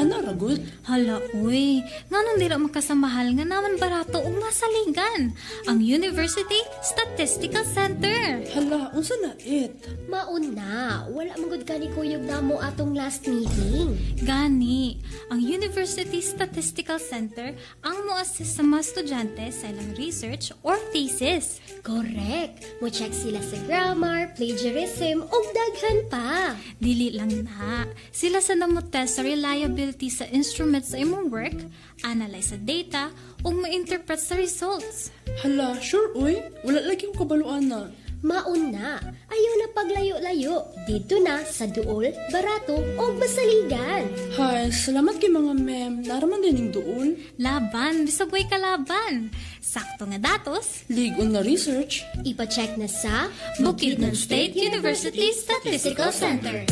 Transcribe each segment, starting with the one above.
Ana ragud. Hala, uy. Nga nang dira makasamahal nga naman barato ug masaligan. Ang University Statistical Center. Hala, unsa na it? Mauna, wala magud ka ni kuyog namo atong last meeting. Gani, ang University Statistical Center ang mo-assist sa mga estudyante sa ilang research or thesis. Correct. Mo check sila sa grammar, plagiarism, ug daghan pa. Dili lang na. Sila sa namotest sa reliability sa instruments sa imong work, analyze sa data, ug ma-interpret sa results. Hala, sure uy. Wala lagi ko kabaluan na. Mauna, ayaw na paglayo-layo. Dito na sa duol, barato, o masaligan. Hay, salamat kay mga ma'am. Naraman din yung duol. Laban, bisag way kalaban. Sakto nga datos. League on na research. Ipacheck na sa Bukidnon State University Statistical Center.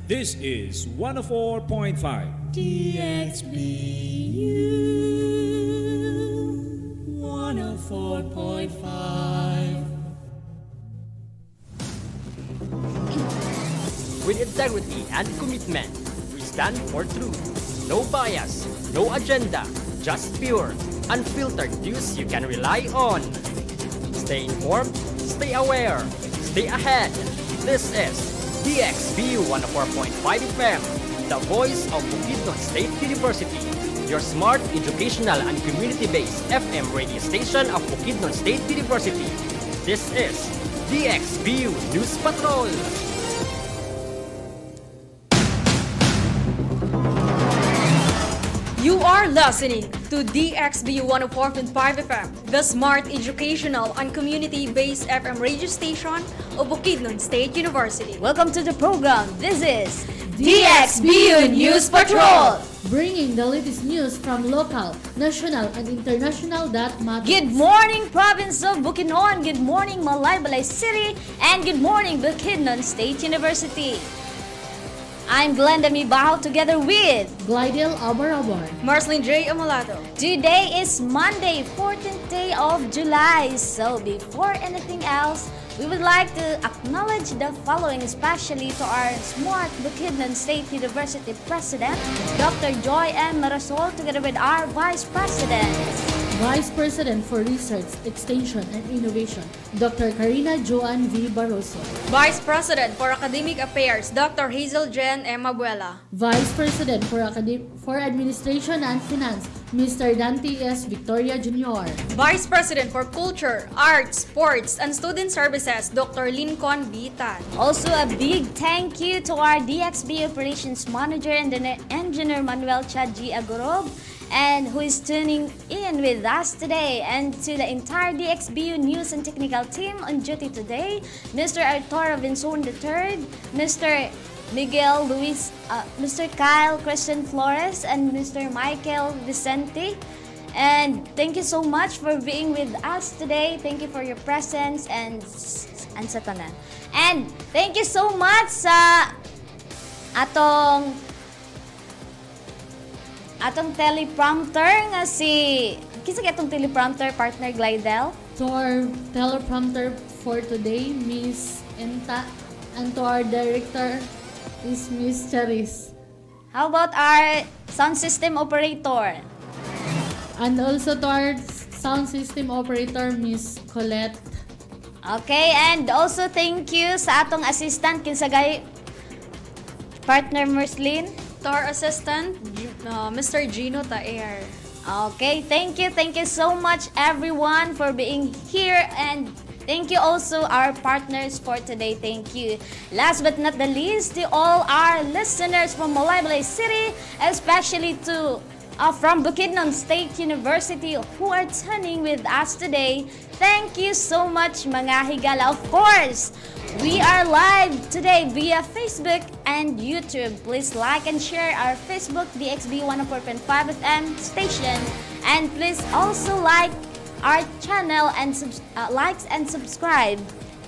This is 104.5 DXBU 104.5. With integrity and commitment, we stand for truth. No bias, no agenda, just pure, unfiltered news you can rely on. Stay informed, stay aware, stay ahead. This is DXBU 104.5 FM, the voice of Bukidnon State University, your smart, educational, and community-based FM radio station of Bukidnon State University. This is DXBU News Patrol. You are listening to DXBU 104.5 FM, the smart, educational, and community-based FM radio station of Bukidnon State University. Welcome to the program. This is DXBU News Patrol. Bringing the latest news from local, national, and international that matters. Good morning, province of Bukidnon. Good morning, Malaybalay City. And good morning, Bukidnon State University. I'm Glenda Mibaho together with Glidel Abar. Marceline J. Amalato. Today is Monday, 14th day of July. So before anything else, we would like to acknowledge the following, especially to our smart Bukidnon State University President, Dr. Joy M. Marasol, together with our Vice President. Vice President for Research, Extension, and Innovation, Dr. Karina Joan V. Barroso. Vice President for Academic Affairs, Dr. Hazel Jen M. Abuela. Vice President for Administration and Finance, Mr. Dante S. Victoria Jr. Vice President for Culture, Arts, Sports, and Student Services, Dr. Lincoln V. Tan. Also, a big thank you to our DXB Operations Manager and Engineer Manuel Chad G. Agorob, and who is tuning in with us today, and to the entire DXBU News and Technical team on duty today, Mr. Arturo Vinson III, Mr. Miguel Luis, Mr. Kyle Christian Flores, and Mr. Michael Vicente. And thank you so much for being with us today. Thank you for your presence and sa tanan. And thank you so much sa atong teleprompter nga si kinsa kay atong teleprompter partner Glidel. To our teleprompter for today, Miss Enta, and to our director is Miss Charis. How about our sound system operator? And also to our sound system operator, Miss Colette. Okay, and also thank you sa atong assistant kinsagay partner Merslin. To our assistant, Mr. Gino Taer. Okay, thank you so much everyone for being here, and thank you also our partners for today. Thank you. Last but not the least, to all our listeners from Malaybalay City, especially to from Bukidnon State University who are tuning with us today. Thank you so much, mga higala. Of course, we are live today via Facebook and YouTube. Please like and share our Facebook DXB 104.5 FM station, and please also like our channel and likes and subscribe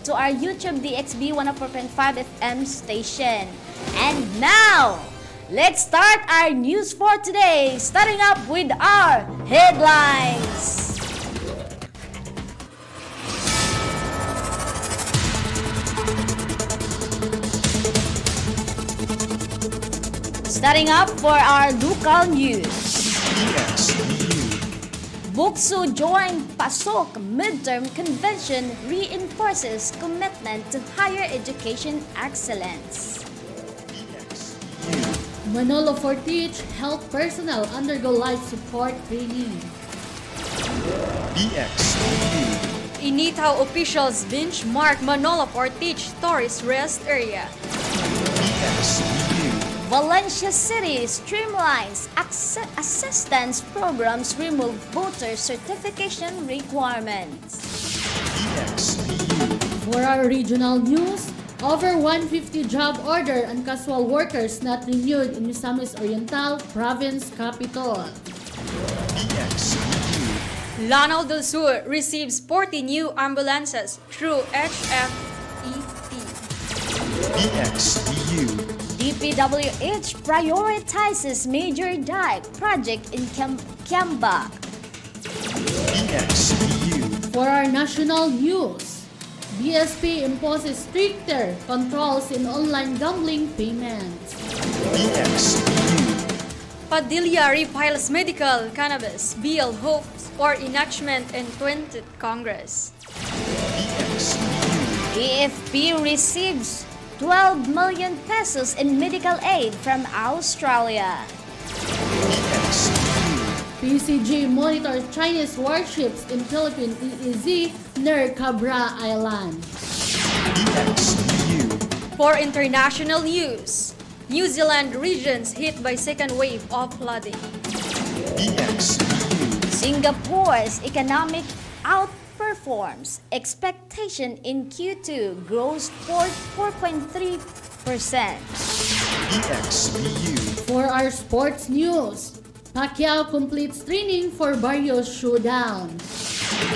to our YouTube DXB 104.5 FM station. And now, let's start our news for today, starting up with our headlines. Starting up for our local news. BukSU. BukSU joined PASOK Midterm Convention reinforces commitment to higher education excellence. Manolo Fortich, health personnel undergo life support training. BukSU. Initaw officials benchmark Manolo Fortich tourist rest area. BukSU. Valencia City streamlines assistance programs, remove voter certification requirements. BukSU. For our regional news, over 150 job order and casual workers not renewed in Misamis Oriental Province Capital. BukSU. Lanao del Sur receives 40 new ambulances through HFET. BukSU. DPWH prioritizes major dike project in Kiamba. BukSU. For our national news, BSP imposes stricter controls in online gambling payments. BukSU. Padilla repiles medical cannabis bill hopes for enactment in 20th Congress. BukSU. AFP receives 12 million pesos in medical aid from Australia. BukSU. PCG monitors Chinese warships in Philippine EEZ near Cabra Island. BukSU. For international news, New Zealand regions hit by second wave of flooding. BukSU. Singapore's economic outperforms expectation in Q2, grows 4.3%. BukSU. For our sports news, Pacquiao completes training for Barrios Showdown.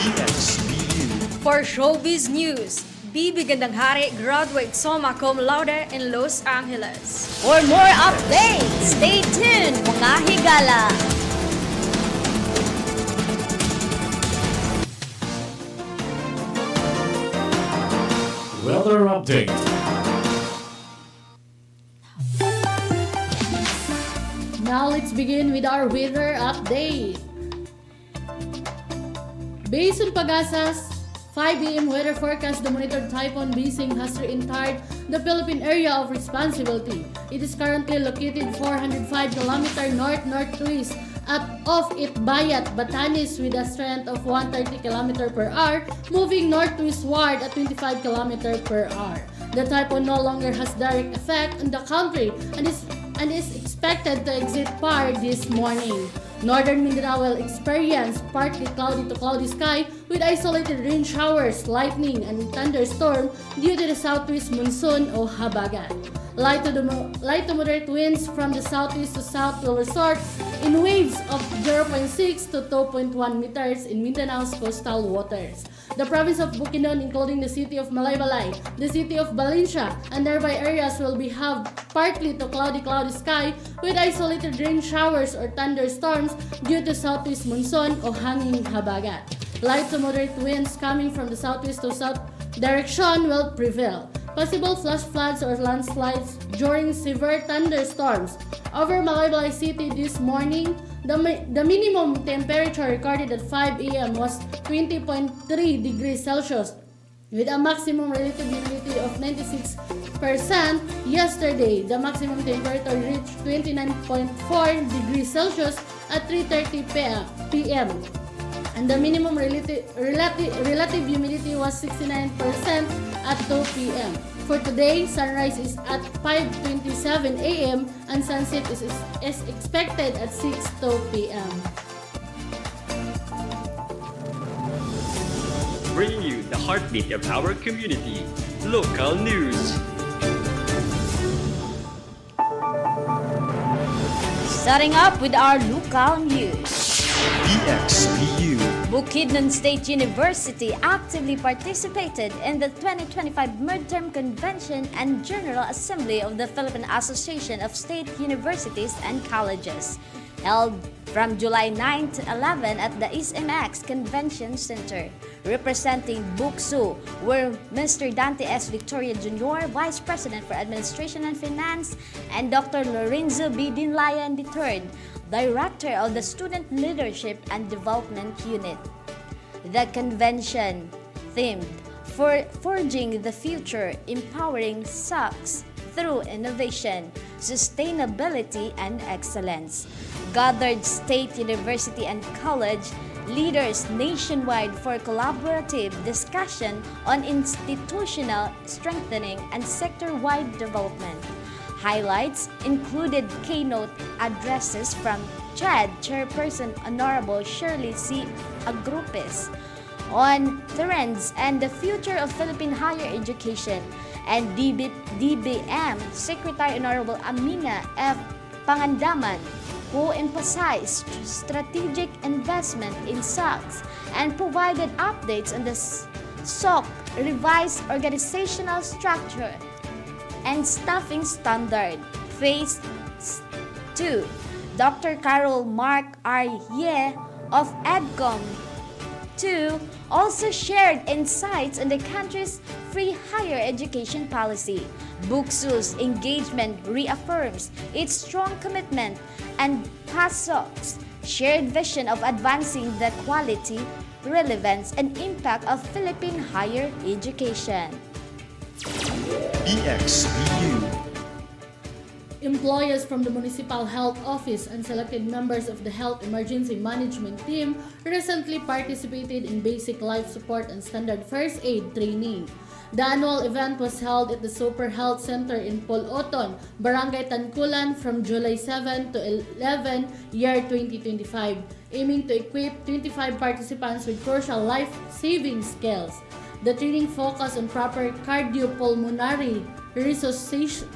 BukSU. For showbiz news, Bibi Gandang-Hari graduate summa cum laude in Los Angeles. For more updates, stay tuned mga higala! Weather update. Now let's begin with our weather update. Based on Pagasa's 5 a.m. weather forecast, the monitored typhoon Bising has re-entered the Philippine area of responsibility. It is currently located 405 km north-northwest of Itbayat, Batanes with a strength of 130 km per hour, moving northwestward at 25 km per hour. The typhoon no longer has direct effect on the country and is expected to exit PAR this morning. Northern Mindanao will experience partly cloudy to cloudy sky with isolated rain showers, lightning, and thunderstorm due to the southwest monsoon o habagat. Light to moderate winds from the southeast to south will result in waves of 0.6 to 2.1 meters in Mindanao's coastal waters. The province of Bukidnon, including the city of Malaybalay, the city of Valencia, and nearby areas will have partly to cloudy sky with isolated rain showers or thunderstorms due to southwest monsoon o hanging habagat. Light to moderate winds coming from the southwest to south direction will prevail. Possible flash floods or landslides during severe thunderstorms. Over Malaybalay City this morning, the minimum temperature recorded at 5 a.m. was 20.3 degrees Celsius with a maximum relative humidity of 96%. Yesterday, the maximum temperature reached 29.4 degrees Celsius at 3:30 p.m. and the minimum relative humidity was 69% at 2 p.m. For today, sunrise is at 5:27 a.m. and sunset is expected at 6:02 p.m. Bringing you the heartbeat of our community, local news. Starting up with our local news. BukSU. Bukidnon State University actively participated in the 2025 Midterm Convention and General Assembly of the Philippine Association of State Universities and Colleges. held from July 9 to 11 at the SMX Convention Center. Representing BukSU were Mr. Dante S. Victoria Jr., Vice President for Administration and Finance, and Dr. Lorenzo B. Dinlayan III, Director of the Student Leadership and Development Unit. The convention themed for Forging the Future, Empowering SUCS through Innovation, Sustainability, and Excellence gathered state, university, and college leaders nationwide for collaborative discussion on institutional strengthening and sector-wide development. Highlights included keynote addresses from CHED Chairperson Honorable Shirley C. Agrupes on trends and the future of Philippine higher education, and DBM Secretary Honorable Amina F. Pangandaman, who emphasized strategic investment in SUCS and provided updates on the SOC revised organizational structure and staffing standard. Phase 2. Dr. Carol Mark R. Ye of EDCOM 2 also shared insights on the country's free higher education policy. BukSU's engagement reaffirms its strong commitment and PASOK's shared vision of advancing the quality, relevance, and impact of Philippine higher education. BukSU. Employees from the Municipal Health Office and selected members of the Health Emergency Management Team recently participated in basic life support and standard first aid training. The annual event was held at the Super Health Center in Poloton, Barangay Tanculan from July 7 to 11, year 2025, aiming to equip 25 participants with crucial life-saving skills. The training focused on proper cardiopulmonary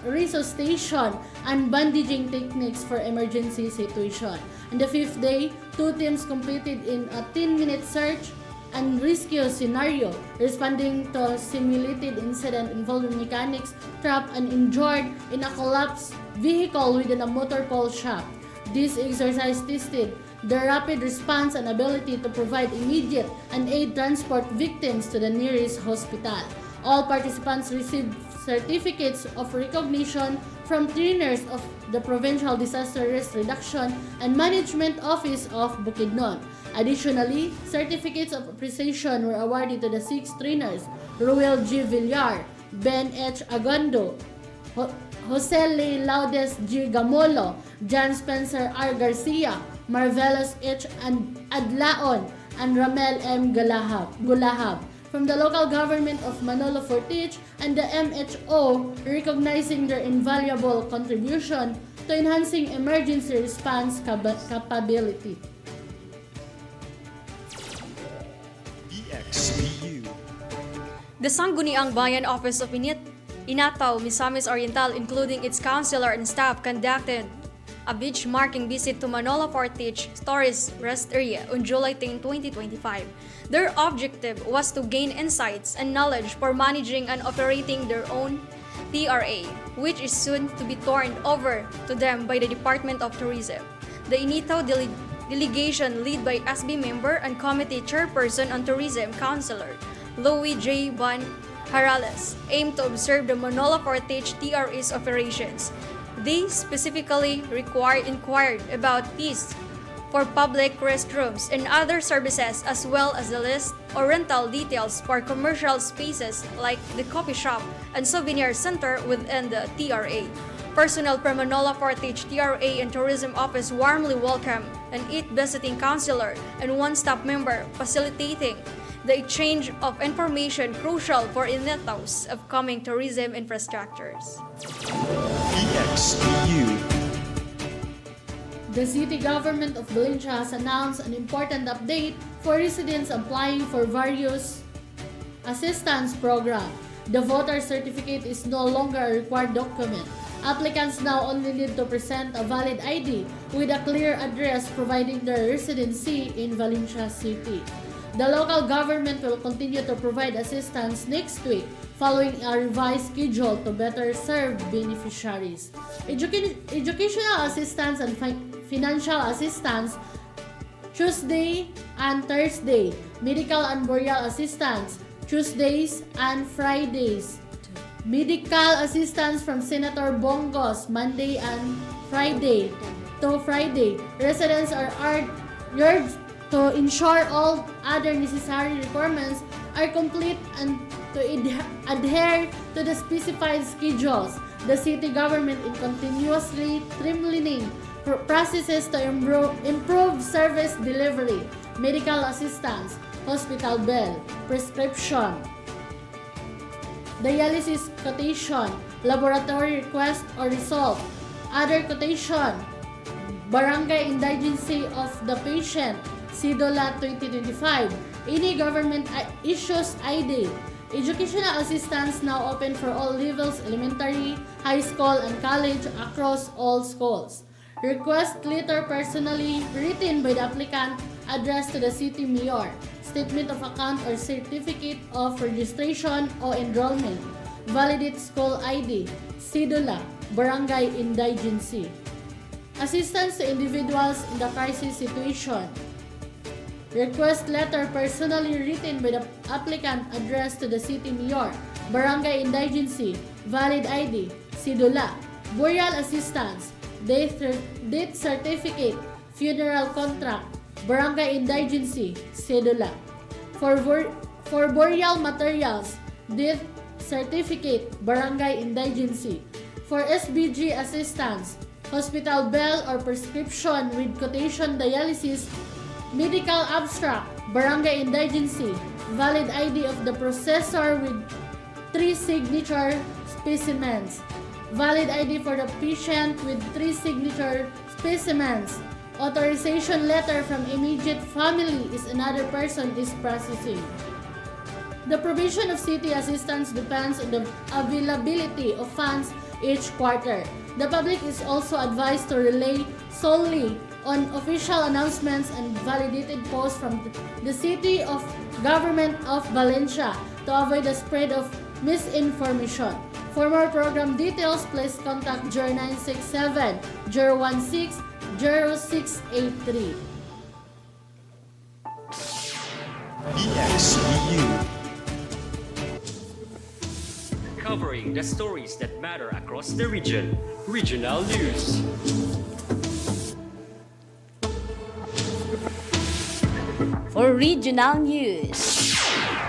resuscitation and bandaging techniques for emergency situation. On the fifth day, 2 teams competed in a 10-minute search and rescue scenario, responding to a simulated incident involving mechanics trapped and injured in a collapsed vehicle within a motor pole shop. This exercise tested the rapid response and ability to provide immediate and aid transport victims to the nearest hospital. All participants received certificates of recognition from trainers of the Provincial Disaster Risk Reduction and Management Office of Bukidnon. Additionally, certificates of appreciation were awarded to the 6 trainers: Ruel G. Villar, Ben H. Agondo, Jose Le Laudes G. Gamolo, John Spencer R. Garcia, Marvelous H. Adlaon, and Ramel M. Gulahab. From the local government of Manolo Fortich and the MHO, recognizing their invaluable contribution to enhancing emergency response capability. BukSU. The Sangguniang Bayan Office of Inataw, Misamis Oriental, including its councilor and staff, conducted a beach-marking visit to Manolo Fortich Tourist Rest Area on July 10, 2025. Their objective was to gain insights and knowledge for managing and operating their own TRA, which is soon to be turned over to them by the Department of Tourism. The Initaw delegation, led by SB member and committee chairperson on tourism, Councilor Louis J. Van Harales, aimed to observe the Manolo Fortich TRA's operations. They specifically inquired about fees for public restrooms and other services, as well as the list or rental details for commercial spaces like the coffee shop and souvenir center within the TRA. Personnel from Manolo Fortich TRA and Tourism Office warmly welcome and each visiting councilor and one staff member, facilitating the exchange of information crucial for Inataw's upcoming tourism infrastructures. BukSU. The city government of Valencia has announced an important update for residents applying for various assistance programs. The voter certificate is no longer a required document. Applicants now only need to present a valid ID with a clear address providing their residency in Valencia City. The local government will continue to provide assistance next week following a revised schedule to better serve beneficiaries. Educational assistance and financial assistance Tuesday and Thursday. Medical and burial assistance Tuesdays and Fridays. Medical assistance from Senator Bongos Monday and Friday to Friday. Residents are urged to ensure all other necessary requirements are complete and to adhere to the specified schedules. The city government is continuously streamlining processes to improve service delivery, medical assistance, hospital bill, prescription, dialysis quotation, laboratory request or result, other quotation, barangay indigency of the patient, CIDOLA 2025, any government issues ID. Educational assistance now open for all levels, elementary, high school, and college across all schools. Request letter personally written by the applicant addressed to the city mayor. Statement of account or certificate of registration or enrollment. Validate school ID. CIDOLA, barangay indigency. Assistance to individuals in the crisis situation. Request letter personally written by the applicant addressed to the city mayor, barangay indigency, valid ID, CIDOLA, burial assistance, death certificate, funeral contract, barangay indigency, CIDOLA. For burial materials, death certificate, barangay indigency. For SBG assistance, hospital bill or prescription with quotation dialysis, medical abstract, barangay indigency, valid ID of the processor with 3 signature specimens, valid ID for the patient with 3 signature specimens, authorization letter from immediate family is another person is processing. The provision of city assistance depends on the availability of funds each quarter. The public is also advised to rely solely on official announcements and validated posts from the City of Government of Valencia to avoid the spread of misinformation. For more program details, please contact 0967-016-0683. BukSU. Covering the stories that matter across the region. Regional News. For regional news,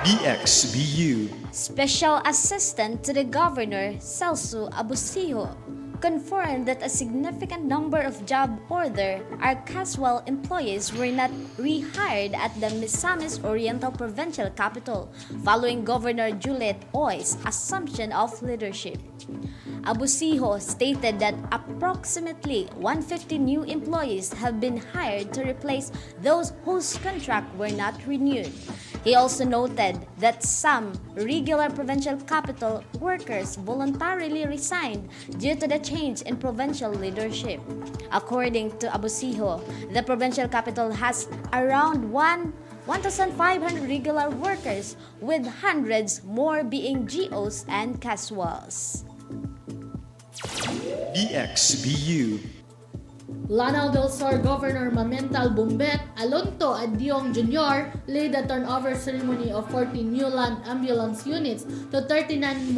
BukSU. Special Assistant to the Governor, Celso Abusiho, confirmed that a significant number of job order or casual employees were not rehired at the Misamis Oriental Provincial Capital following Governor Juliet Oy's assumption of leadership. Abusiho stated that approximately 150 new employees have been hired to replace those whose contract were not renewed. He also noted that some regular provincial capital workers voluntarily resigned due to the change in provincial leadership. According to Abusiho, the provincial capital has around 1,500 regular workers, with hundreds more being GOs and casuals. BukSU. Lanao del Sur Governor Mamental Bumbet Alonto Adiong Jr. led the turnover ceremony of 14 new land ambulance units to 39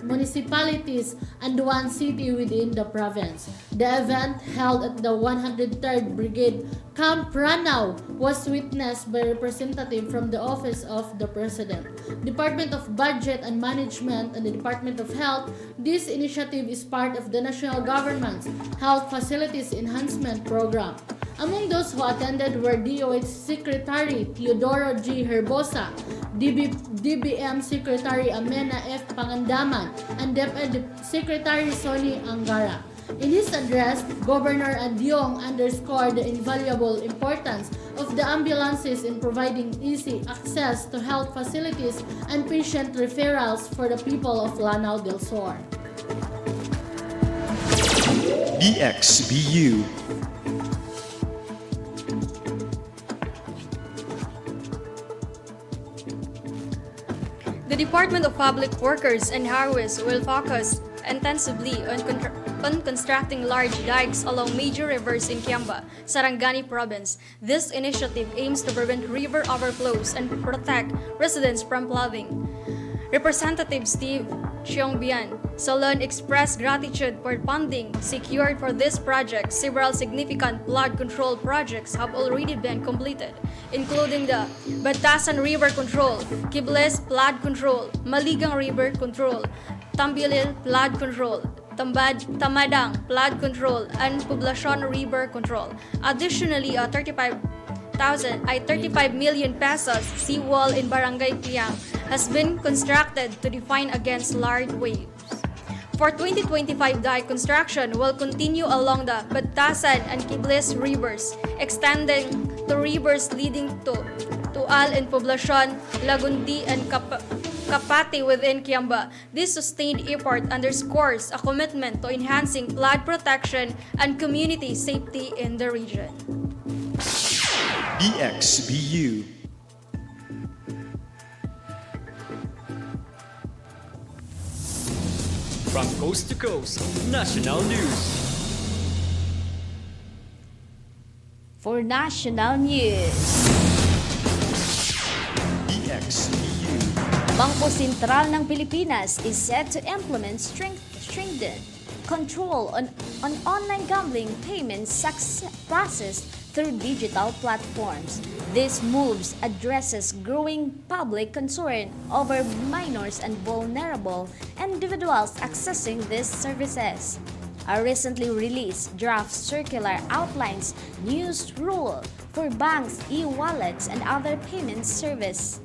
municipalities and 1 city within the province. The event, held at the 103rd Brigade Camp Ranao, was witnessed by representatives from the Office of the President, Department of Budget and Management, and the Department of Health. This initiative is part of the national government's Health Facilities Enhancement Program. Among those who attended were DOH Secretary Teodoro G. Herbosa, DBM Secretary Amena F. Pangandaman, and Deputy Secretary Sonny Angara. In his address, Governor Adiong underscored the invaluable importance of the ambulances in providing easy access to health facilities and patient referrals for the people of Lanao del Sur. BukSU. The Department of Public Workers and Highways will focus intensively on constructing large dikes along major rivers in Kiamba, Sarangani Province. This initiative aims to prevent river overflows and protect residents from flooding. Representative Steve Chiongbian Solon expressed gratitude for funding secured for this project. Several significant flood control projects have already been completed, including the Batasan River Control, Kibles Flood Control, Maligang River Control, Tambilil Flood Control, Tamadang Flood Control, and Poblacion River Control. Additionally, a 35 million pesos seawall in Barangay Piang has been constructed to define against large waves. For 2025, dike construction will continue along the Batasan and Kibles rivers, extending to rivers leading to Tual and Poblacion, Lagundi, and Kapati within Kiamba. This sustained effort underscores a commitment to enhancing flood protection and community safety in the region. BukSU. From coast to coast, national news. For national news, BukSU. Bangko Sentral ng Pilipinas is set to implement strengthened control on online gambling payments processed through digital platforms. This moves addresses growing public concern over minors and vulnerable individuals accessing these services. A recently released draft circular outlines new rules for banks, e-wallets, and other payment service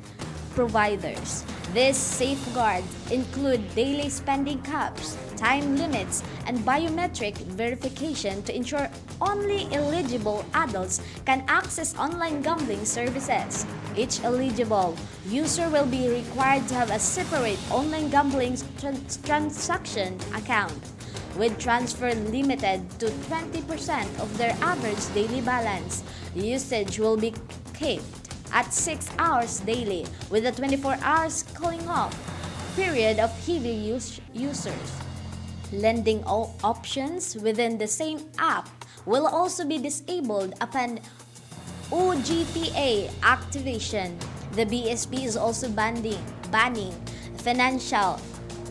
providers. These safeguards include daily spending caps, time limits, and biometric verification to ensure only eligible adults can access online gambling services. Each eligible user will be required to have a separate online gambling transaction account, with transfer limited to 20% of their average daily balance. Usage will be kept at 6 hours daily, with a 24 hours cooling off period of heavy users. Lending options within the same app will also be disabled upon OGTA activation. The BSP is also banning financial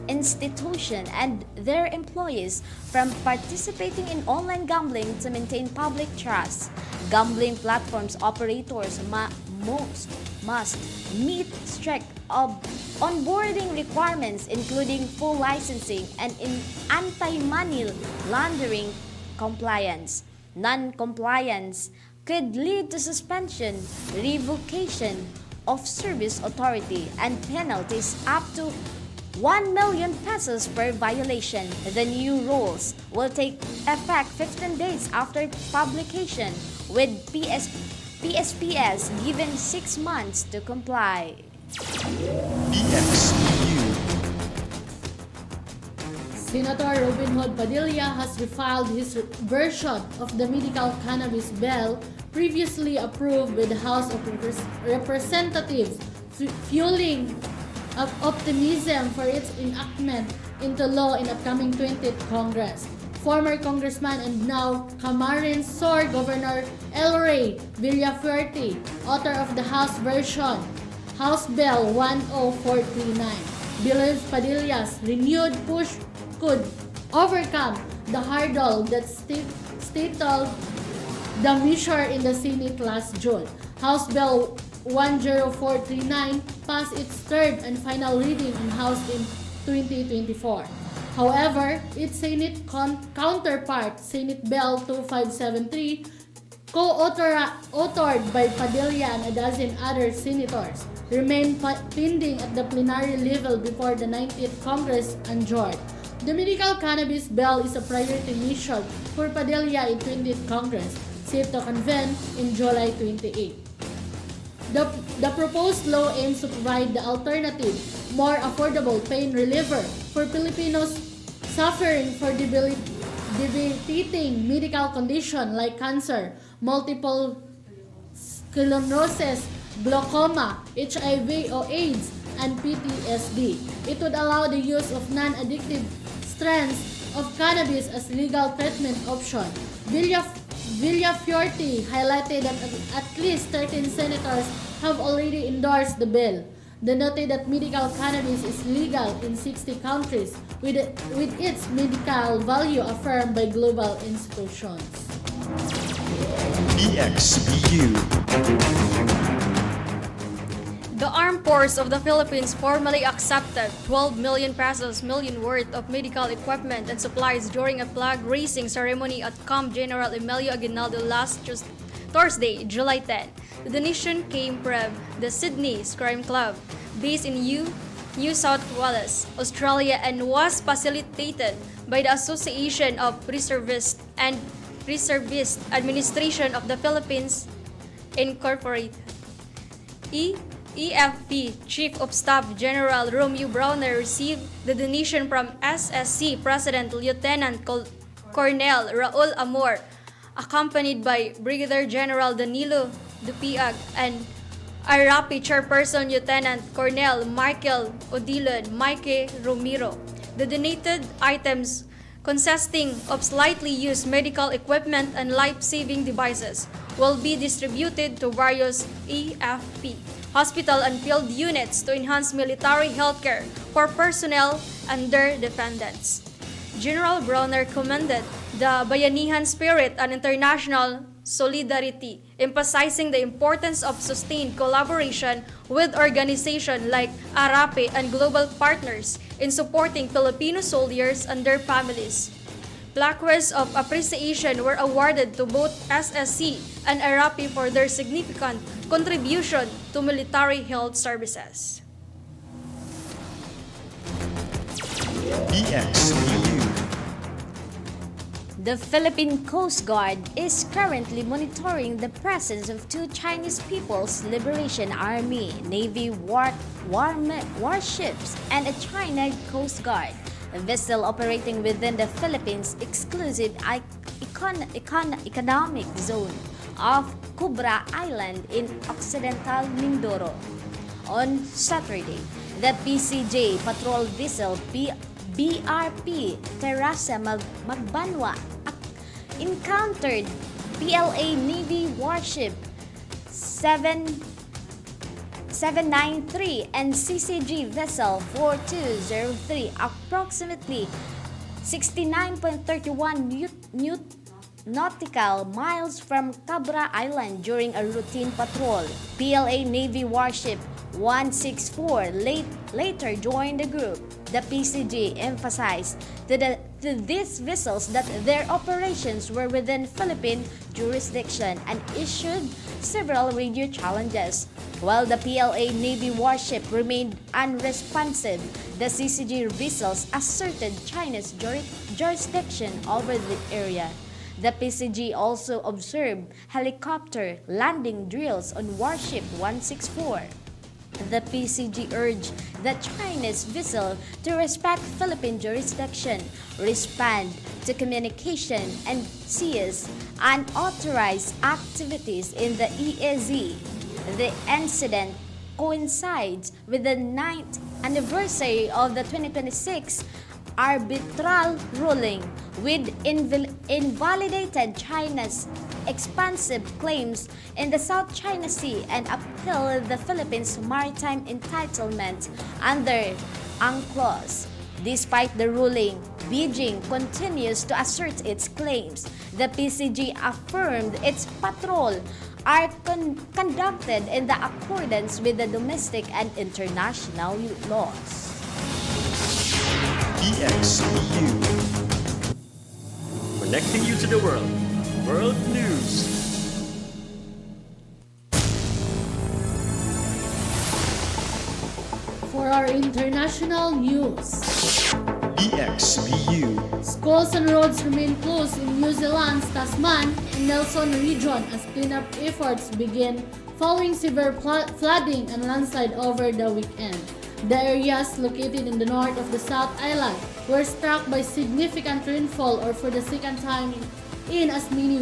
institution and their employees from participating in online gambling to maintain public trust. Gambling platforms operators must meet strict onboarding requirements, including full licensing and anti-money laundering compliance. Non-compliance could lead to suspension, revocation of service authority, and penalties up to 1 million pesos per violation. The new rules will take effect 15 days after publication, with PSPS given 6 months to comply. BukSU. Senator Robin Hood Padilla has refiled his version of the medical cannabis bill previously approved by the House of Representatives, fueling optimism for its enactment into law in upcoming 20th Congress. Former Congressman and now Camarines Sur Governor El Rey Villafuerte, author of the House version, House Bill 10439, believes Padilla's renewed push could overcome the hurdle that stalled the measure in the Senate last June. House Bill 10439 passed its third and final reading in House in 2024. However, its Senate counterpart, Senate Bill 2573, co-authored by Padilla and a dozen other senators, remain pending at the plenary level before the 90th Congress adjourned. The medical cannabis bill is a priority mission for Padilla in 20th Congress, set to convene in July 28. The proposed law aims to provide the alternative, more affordable pain reliever for Filipinos suffering from debilitating medical conditions like cancer, multiple sclerosis, glaucoma, HIV or AIDS, and PTSD. It would allow the use of non-addictive strains of cannabis as legal treatment option. Villafiorti highlighted that at least 13 senators have already endorsed the bill. They noted that medical cannabis is legal in 60 countries with its medical value affirmed by global institutions. BukSU. The Armed Forces of the Philippines formally accepted 12 million pesos worth of medical equipment and supplies during a flag raising ceremony at Camp General Emilio Aguinaldo last Thursday, July 10. The donation came from the Sydney Crime Club, based in New South Wales, Australia, and was facilitated by the Association of Reservists and Reservist Administration of the Philippines, Incorporated. EFP Chief of Staff General Romeo Browner received the donation from SSC President Lieutenant Colonel Raul Amor, accompanied by Brigadier General Danilo Dupiag and IRAPI Chairperson Lieutenant Colonel Michael Odilon Mike Romero. The donated items, consisting of slightly used medical equipment and life-saving devices, will be distributed to various EFP hospital and field units to enhance military healthcare for personnel and their dependents. General Browner commended the Bayanihan spirit and international solidarity, emphasizing the importance of sustained collaboration with organizations like ARAPE and global partners in supporting Filipino soldiers and their families. Plaques of appreciation were awarded to both SSC and ARAPE for their significant contribution to military health services. BukSU. The Philippine Coast Guard is currently monitoring the presence of two Chinese People's Liberation Army Navy warships and a China Coast Guard, a vessel operating within the Philippines' exclusive economic zone of Cubra Island in Occidental Mindoro. On Saturday, the PCJ patrol vessel BRP Terasa Magbanwa encountered PLA Navy warship 793 and CCG vessel 4203 approximately 69.31 nautical miles from Cabra Island during a routine patrol. PLA Navy warship 164 later joined the group. The PCG emphasized to these vessels that their operations were within Philippine jurisdiction and issued several radio challenges. While the PLA Navy warship remained unresponsive, the CCG vessels asserted China's jurisdiction over the area. The PCG also observed helicopter landing drills on Warship 164. The PCG urged the Chinese vessel to respect Philippine jurisdiction, respond to communication, and cease unauthorized activities in the EEZ. The incident coincides with the 9th anniversary of the 2026 arbitral ruling, which invalidated China's expansive claims in the South China Sea and upheld the Philippines' maritime entitlement under UNCLOS. Despite the ruling, Beijing continues to assert its claims. The PCG affirmed its patrol are conducted in the accordance with the domestic and international laws. BukSU. Connecting you to the world. World News. For our international news, BukSU. schools and roads remain closed in New Zealand's Tasman and Nelson region as cleanup efforts begin following severe flooding and landslide over the weekend. The areas located in the north of the South Island were struck by significant rainfall or for the second time in as many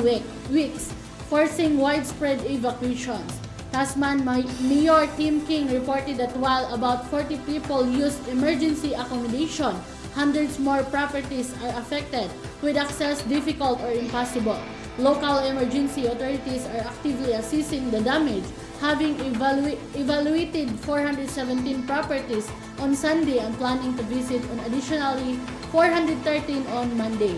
weeks, forcing widespread evacuations. Tasman Mayor Tim King reported that while about 40 people used emergency accommodation, hundreds more properties are affected, with access difficult or impossible. Local emergency authorities are actively assessing the damage, having evaluated 417 properties on Sunday and planning to visit an additionally 413 on Monday.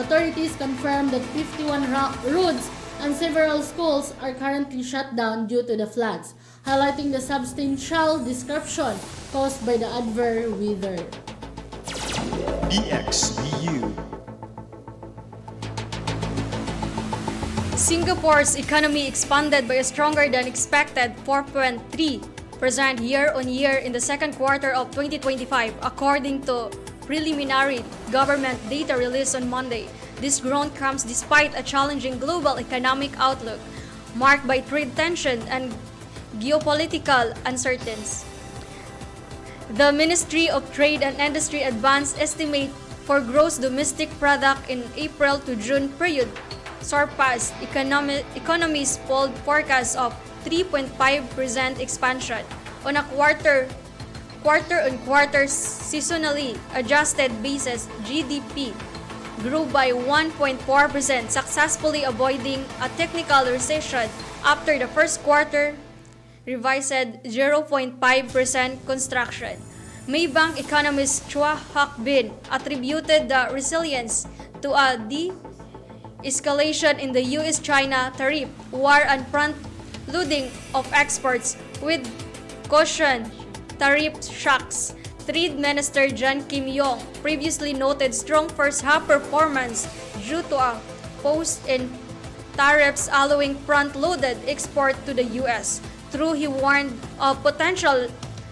Authorities confirmed that 51 roads and several schools are currently shut down due to the floods, highlighting the substantial disruption caused by the adverse weather. BukSU. Singapore's economy expanded by a stronger than expected 4.3% year-on-year in the second quarter of 2025, according to preliminary government data released on Monday. This growth comes despite a challenging global economic outlook, marked by trade tension and geopolitical uncertainties. The Ministry of Trade and Industry advanced estimate for gross domestic product in April to June period surpassed economy's polled forecast of 3.5% expansion on a quarter-on-quarter seasonally adjusted basis. GDP grew by 1.4%, successfully avoiding a technical recession after the first quarter revised 0.5% contraction. Maybank economist Chua Hak Bin attributed the resilience to a de-escalation in the US-China tariff war and front-loading of exports with caution tariff shocks. Trade Minister John Kim Yong previously noted strong first-half performance due to a pause in tariffs allowing front-loaded export to the US. Though he warned of potential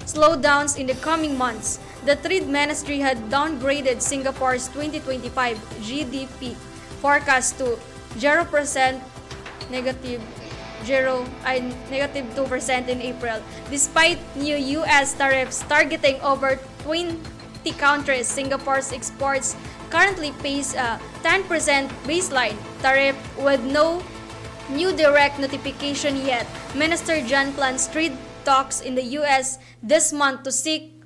slowdowns in the coming months, the Trade Ministry had downgraded Singapore's 2025 GDP forecast to 0% negative 2% in April. Despite new US tariffs targeting over 20 countries, Singapore's exports currently pays a 10% baseline tariff with no new direct notification yet. Minister John plans trade talks in the US this month to seek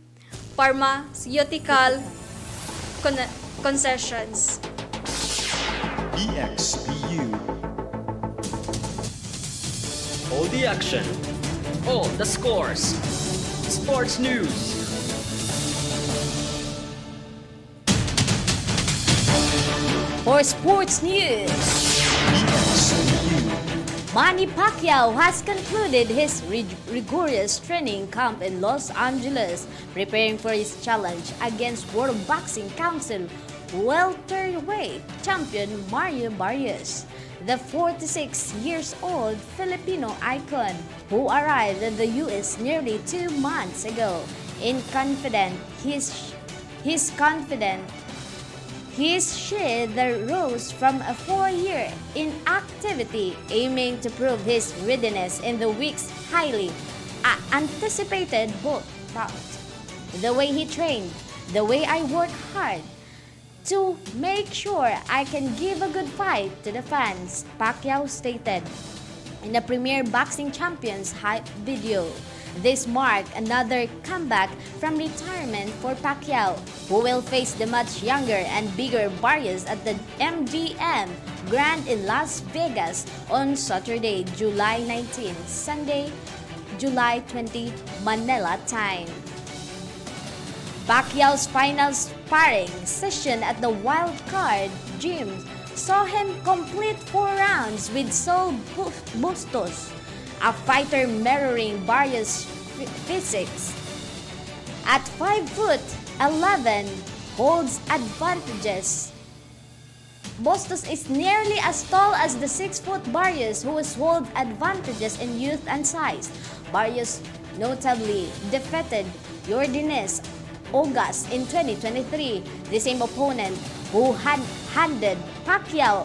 pharmaceutical concessions. BukSU. All the action, all the scores. Sports news. For sports news, BukSU. Manny Pacquiao has concluded his rigorous training camp in Los Angeles, preparing for his challenge against World Boxing Council welterweight champion Mario Barrios. The 46-years-old Filipino icon, who arrived in the US nearly 2 months ago, he's confident he's shed the rose from a 4-year inactivity, aiming to prove his readiness in the week's highly anticipated bout. The way he trained, the way I work hard to make sure I can give a good fight to the fans, Pacquiao stated in the Premier Boxing Champions hype video. This marked another comeback from retirement for Pacquiao, who will face the much younger and bigger Barrios at the MGM Grand in Las Vegas on Saturday, July 19, Sunday, July 20, Manila time. Pacquiao's final sparring session at the Wild Card Gym saw him complete 4 rounds with Saul Bustos, a fighter mirroring Barrios' physics. At 5'11", holds advantages. Bustos is nearly as tall as the 6-foot Barrios, who has held advantages in youth and size. Barrios notably defeated Yordenis August in 2023, the same opponent who had handed Pacquiao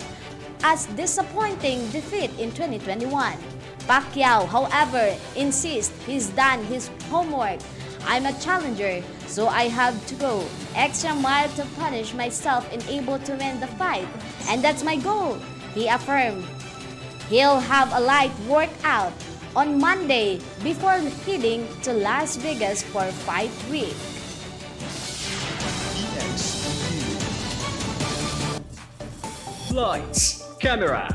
as disappointing defeat in 2021. Pacquiao, however, insists he's done his homework. I'm a challenger, so I have to go extra mile to punish myself and able to win the fight. And that's my goal, he affirmed. He'll have a light workout, on Monday before heading to Las Vegas for Fight Week. BukSU. Lights, camera,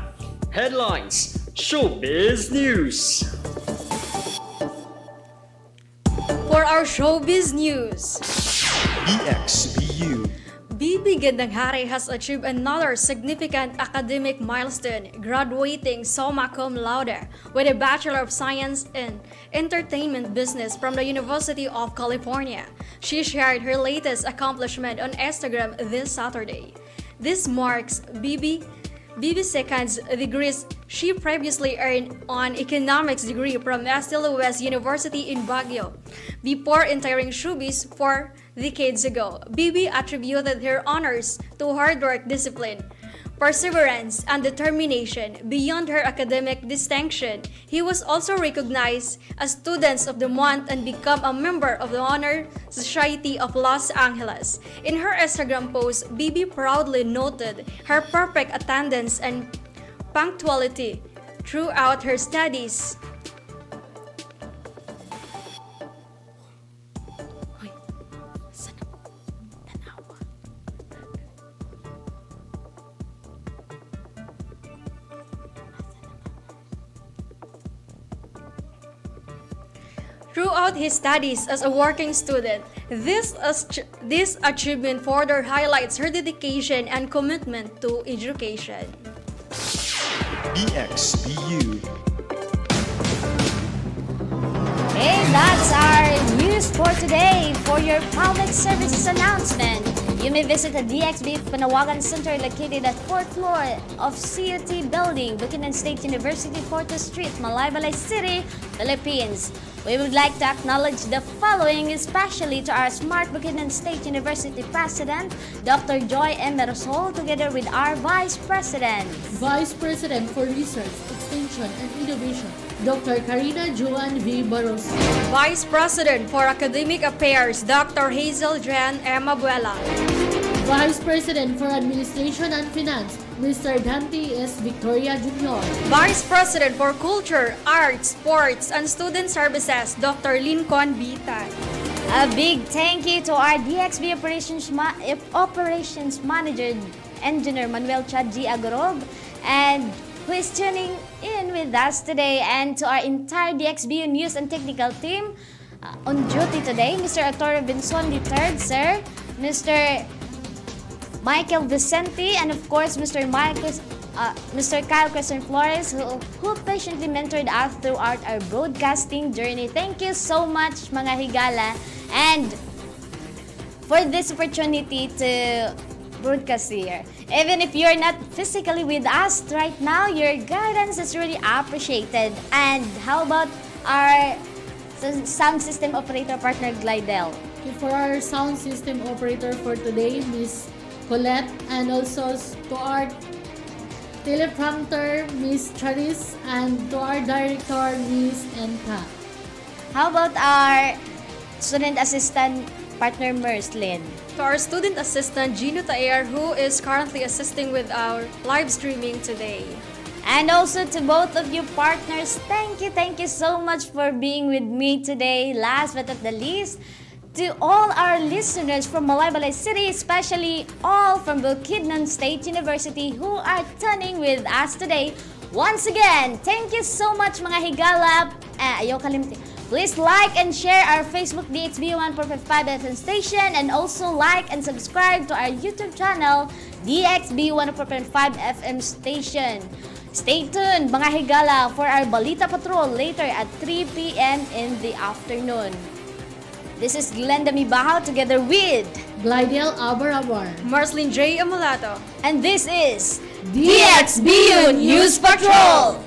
headlines, showbiz news. For our showbiz news, BukSU. Bibi Gandang-Hari has achieved another significant academic milestone, graduating summa cum laude with a Bachelor of Science in Entertainment Business from the University of California. She shared her latest accomplishment on Instagram this Saturday. This marks Bibi's second degrees she previously earned an economics degree from SLUS University in Baguio. Before entering showbiz 4 decades ago, Bibi attributed her honors to hard work, discipline, perseverance, and determination. Beyond her academic distinction, he was also recognized as Students of the Month and become a member of the Honor Society of Los Angeles. In her Instagram post, Bibi proudly noted her perfect attendance and punctuality throughout her studies. Throughout his studies as a working student, this achievement further highlights her dedication and commitment to education. BukSU. Okay, that's our news for today. For your public services announcement, you may visit the DXB Panawagan Center located at 4th floor of CUT Building, Bukidnon State University, 4th Street, Malaybalay City, Philippines. We would like to acknowledge the following, especially to our Smart Bukidnon State University President, Dr. Joy M. Merosol, together with our Vice President. Vice President for Research, Extension, and Innovation, Dr. Karina Joan V. Barros. Vice President for Academic Affairs, Dr. Hazel Jan M. Abuela. Vice President for Administration and Finance, Mr. Dante S. Victoria Jr. Vice President for Culture, Arts, Sports, and Student Services, Dr. Lincoln B. Tan. A big thank you to our DXB Operations Manager, Engineer Manuel Chad G. Agorog, and who is tuning in with us today, and to our entire DXBU News and Technical team on duty today, Mr. Arturo Benson III, sir, Mr. Michael Vicente, and of course, Mr. Kyle Christian Flores, who patiently mentored us throughout our broadcasting journey. Thank you so much, mga higala, and for this opportunity to broadcast here. Even if you're not physically with us right now, your guidance is really appreciated. And how about our sound system operator partner, Glidel? For our sound system operator for today, Miss Colette, and also to our teleprompter, Miss Charis, and to our director, Miss Enka. How about our student assistant partner, Merslin? To our student assistant, Gino Taer, who is currently assisting with our live streaming today. And also to both of you partners, thank you so much for being with me today. Last but not the least, to all our listeners from Malaybalay City, especially all from Bukidnon State University who are tuning with us today. Once again, thank you so much, mga higala. Ayaw kalimutin. Please like and share our Facebook DXB 145 FM station, and also like and subscribe to our YouTube channel, DXB 145 FM station. Stay tuned, mga higala, for our Balita Patrol later at 3 p.m. in the afternoon. This is Glenda Mibahaw together with Glidel Abarabar, Marceline J. Amulato. And this is DXBU News Patrol!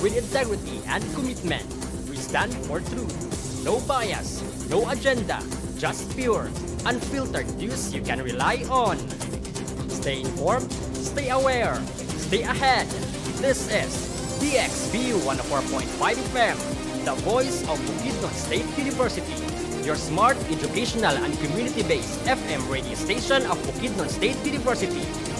With integrity and commitment, we stand for truth. No bias, no agenda, just pure, unfiltered news you can rely on. Stay informed, stay aware, stay ahead. This is DXBU 104.5 FM, the voice of Bukidnon State University. your smart, educational, and community-based FM radio station of Bukidnon State University.